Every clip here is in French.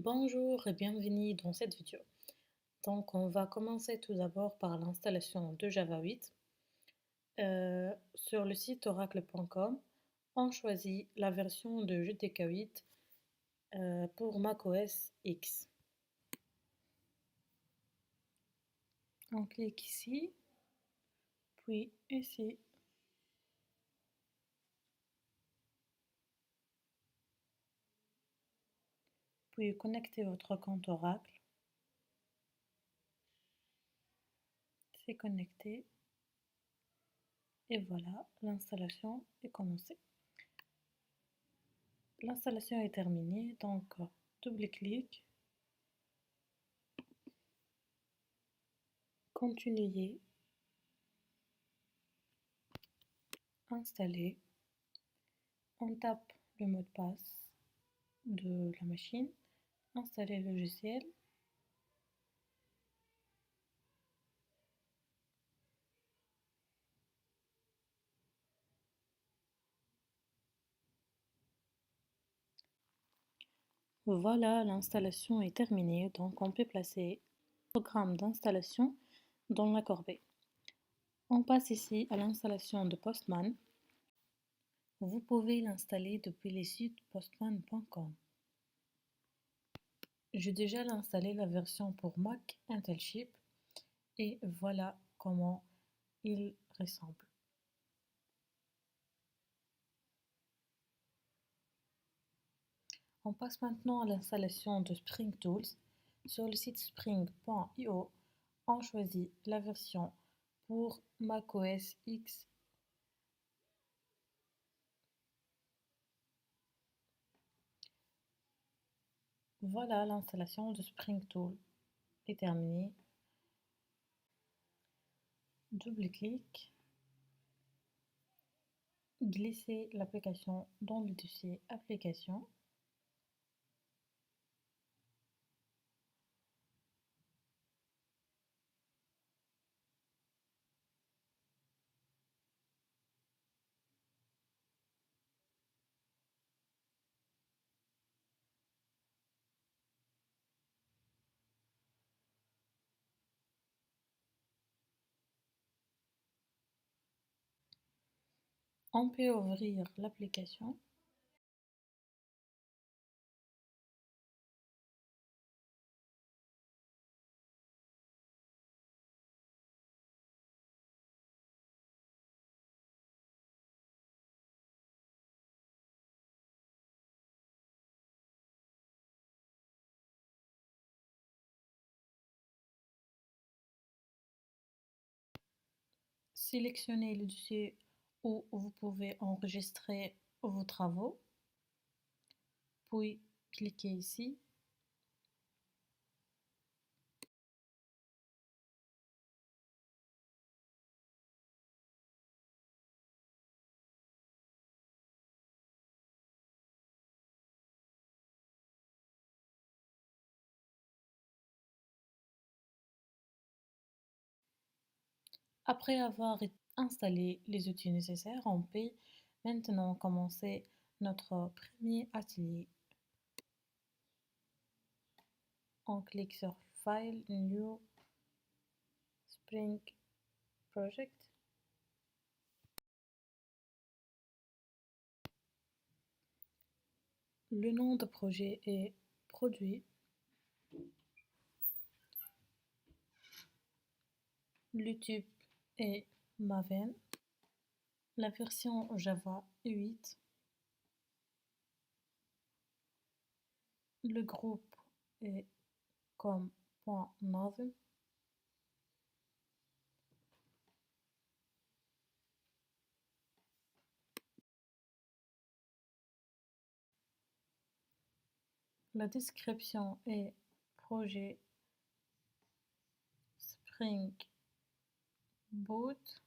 Bonjour et bienvenue dans cette vidéo. Donc, on va commencer tout d'abord par l'installation de Java 8. Sur le site oracle.com, on choisit la version de JDK 8 pour macOS X. On clique ici, puis ici. Puis connectez votre compte Oracle. C'est connecté. Et voilà, l'installation est commencée. L'installation est terminée, donc double-clic, continuer, installer, on tape le mot de passe de la machine, installer le logiciel, voilà, l'installation est terminée, donc on peut placer le programme d'installation dans la corbeille. On passe ici à l'installation de Postman. Vous pouvez l'installer depuis les sites postman.com. J'ai déjà installé la version pour Mac Intel Chip et voilà comment il ressemble. On passe maintenant à l'installation de Spring Tools. Sur le site spring.io, on choisit la version pour macOS X. Voilà, l'installation de Spring Tool est terminée. Double-clic, glissez l'application dans le dossier Application. On peut ouvrir l'application. Sélectionnez le dossier où vous pouvez enregistrer vos travaux, puis cliquez ici. Après avoir installé les outils nécessaires, on peut maintenant commencer notre premier atelier. On clique sur File, New, Spring Project. Le nom de projet est Produit. Le type est Maven. La version Java est 8. Le groupe est com.maven. La description est projet Spring Boot.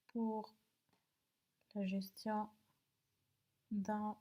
Pour la gestion d'un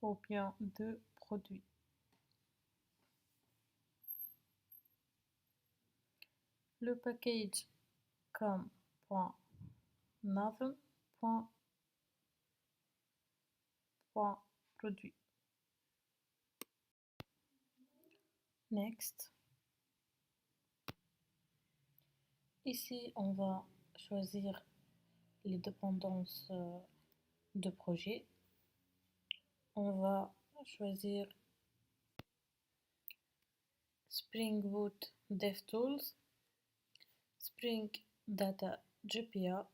ou bien de produits. Le package com.maven Nadem.produit. Next. Ici, on va choisir les dépendances de projet. On va choisir Spring Boot DevTools, Spring Data GPA,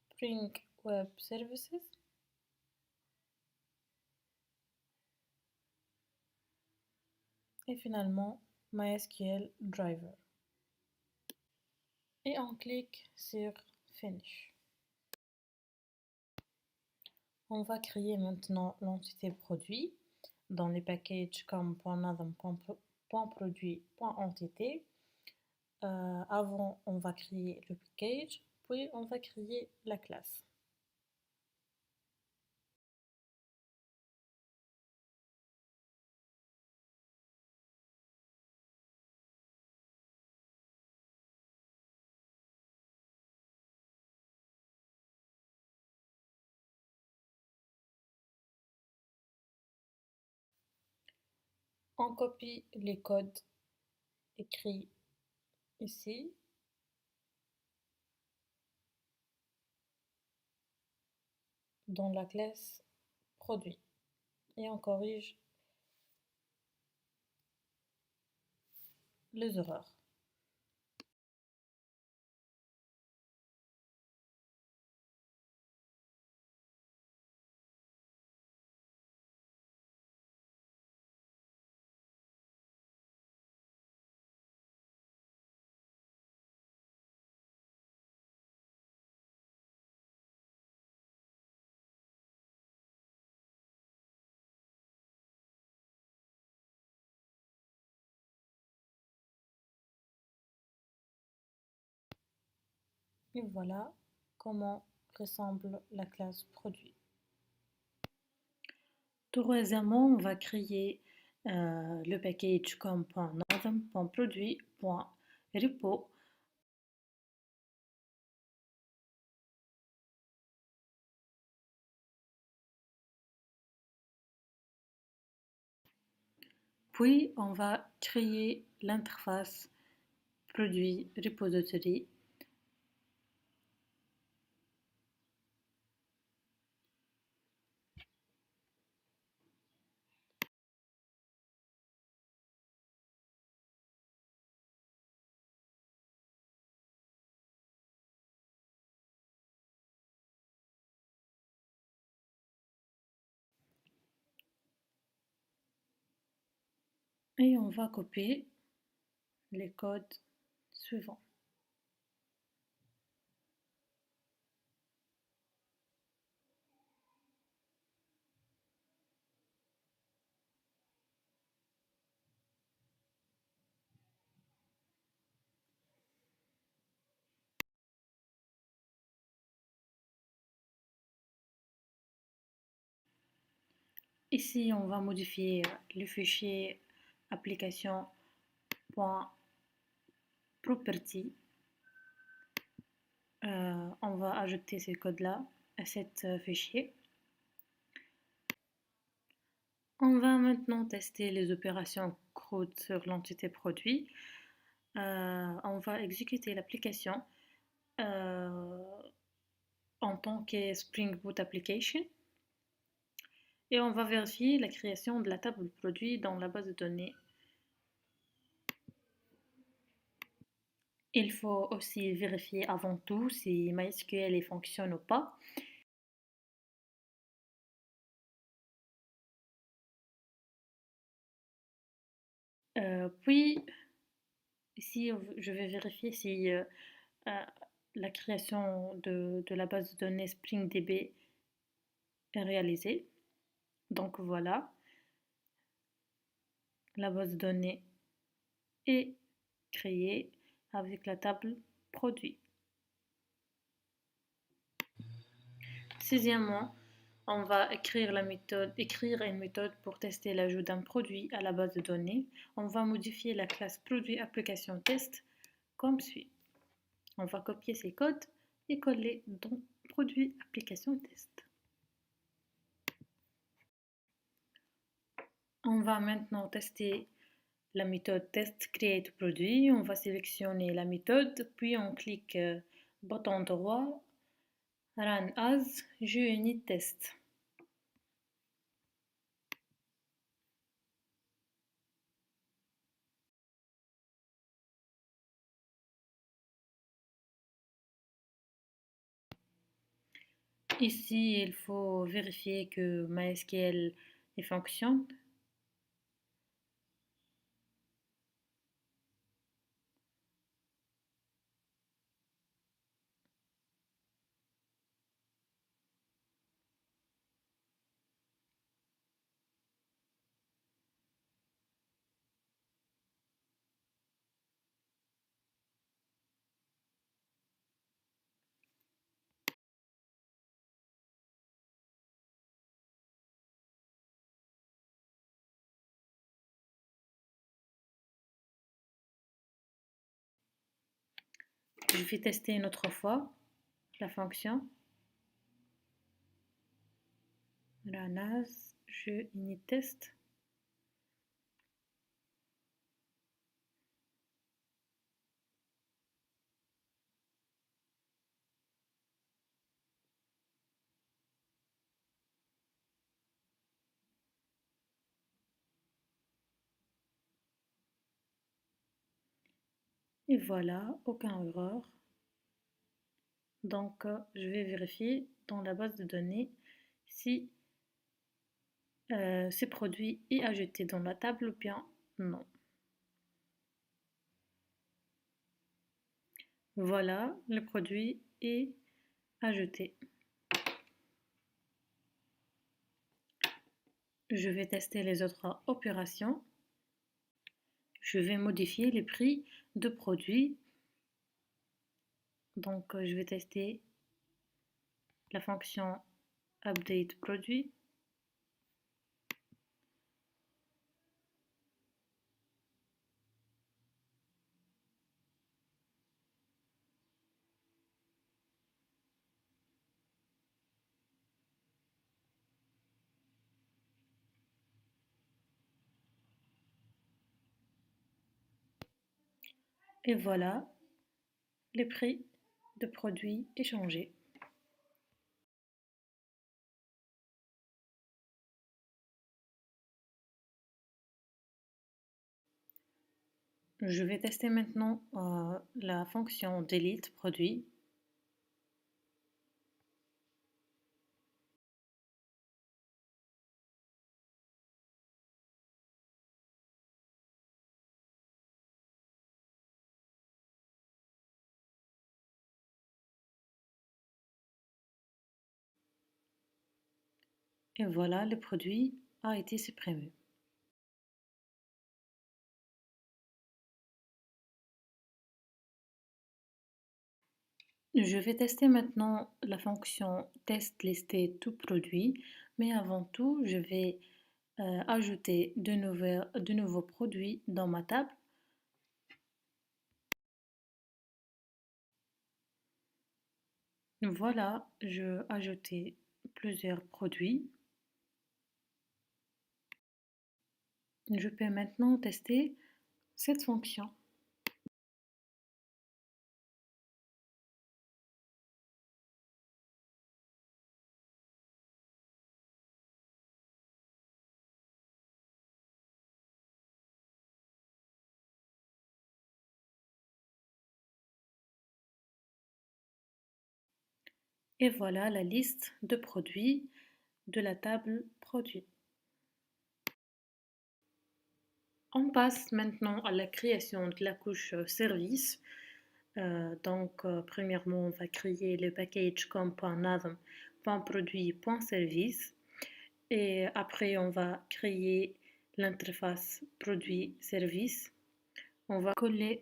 Spring Web Services, et finalement MySQL Driver. Et on clique sur Finish. On va créer maintenant l'entité produit dans les packages comme .nadem.produit.entité. Avant, on va créer le package, puis on va créer la classe. On copie les codes écrits ici. Dans la classe produit et on corrige les erreurs. Et voilà comment ressemble la classe produit. Troisièmement, on va créer le package comme .nadem.produit.repo. Puis, on va créer l'interface produit repository. Et on va copier les codes suivants. Ici, on va modifier le fichier application.property. On va ajouter ces codes-là à cet fichier. On va maintenant tester les opérations CRUD sur l'entité produit. On va exécuter l'application en tant que Spring Boot Application. Et on va vérifier la création de la table produit dans la base de données. Il faut aussi vérifier avant tout si MySQL fonctionne ou pas. Puis, ici, je vais vérifier si la création de la base de données SpringDB est réalisée. Donc voilà, la base de données est créée avec la table produit. Sixièmement, On va écrire une méthode pour tester l'ajout d'un produit à la base de données. On va modifier la classe produit application test comme suit. On va copier ces codes et coller dans produit application test. On va maintenant tester la méthode test create produit. On va sélectionner la méthode, puis on clique bouton droit, run as, jeu unit test. Ici, il faut vérifier que MySQL fonctionne. Je vais tester une autre fois la fonction. Run as, jeu unit test. Et voilà, aucun erreur. Donc, je vais vérifier dans la base de données si ce produit est ajouté dans la table ou bien non. Voilà, le produit est ajouté. Je vais tester les autres opérations. Je vais modifier les prix de produits. Donc, je vais tester la fonction update produit. Et voilà, le prix de produit est changé. Je vais tester maintenant la fonction delete produit. Et voilà, le produit a été supprimé. Je vais tester maintenant la fonction test lister tout produit, mais avant tout, je vais ajouter de nouveaux produits dans ma table. Voilà, je ajouté plusieurs produits. Je peux maintenant tester cette fonction. Et voilà la liste de produits de la table produits. On passe maintenant à la création de la couche service. Premièrement, on va créer le package comme .produit.service et après, on va créer l'interface produit-service. On va coller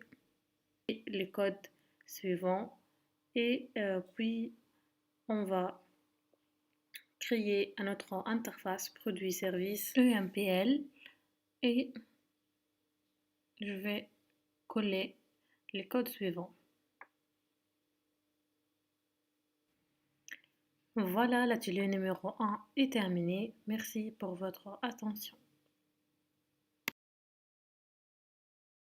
les codes suivants et puis on va créer notre interface produit-service EMPL et je vais coller les codes suivants. Voilà, l'atelier numéro 1 est terminé. Merci pour votre attention.